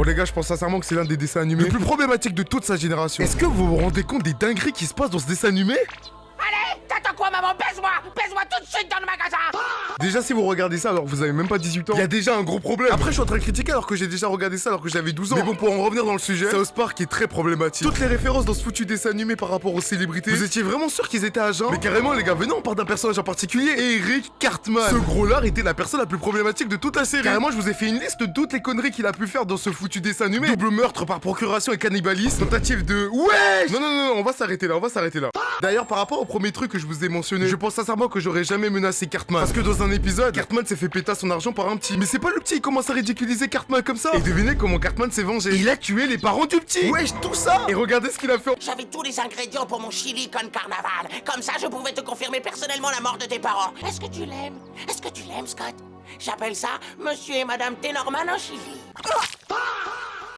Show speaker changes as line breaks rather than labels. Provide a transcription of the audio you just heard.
les gars, je pense sincèrement que c'est l'un des dessins animés le plus problématique de toute sa génération. Est-ce que vous vous rendez compte des dingueries qui se passent dans ce dessin animé?
Allez, t'attends quoi, maman? Baise-moi tout de suite dans le magasin.
Déjà, si vous regardez ça alors que vous avez même pas 18 ans, il y a déjà un gros problème. Après, je suis en train de critiquer alors que j'ai déjà regardé ça alors que j'avais 12 ans. Mais bon, pour en revenir dans le sujet, South Park est très problématique. Toutes les références dans ce foutu dessin animé par rapport aux célébrités, vous étiez vraiment sûr qu'ils étaient agents? Mais carrément, les gars, venez, on parle d'un personnage en particulier, Eric Cartman. Ce gros-là était la personne la plus problématique de toute la série. Carrément, je vous ai fait une liste de toutes les conneries qu'il a pu faire dans ce foutu dessin animé. Double meurtre par procuration et cannibalisme, tentative de... Ouais. Non, on va s'arrêter là, D'ailleurs, par rapport au premier truc que je vous ai mentionné, je pense sincèrement que j'aurais jamais menacé Cartman. Parce que dans un épisode, Cartman s'est fait péter son argent par un petit. Mais c'est pas le petit, il commence à ridiculiser Cartman comme ça. Et devinez comment Cartman s'est vengé. Il a tué les parents du petit. Wesh, tout ça. Et regardez ce qu'il a fait.
J'avais tous les ingrédients pour mon chili con carnaval. Comme ça, je pouvais te confirmer personnellement la mort de tes parents. Est-ce que tu l'aimes? Est-ce que tu l'aimes, Scott? J'appelle ça Monsieur et Madame Ténorman en chili.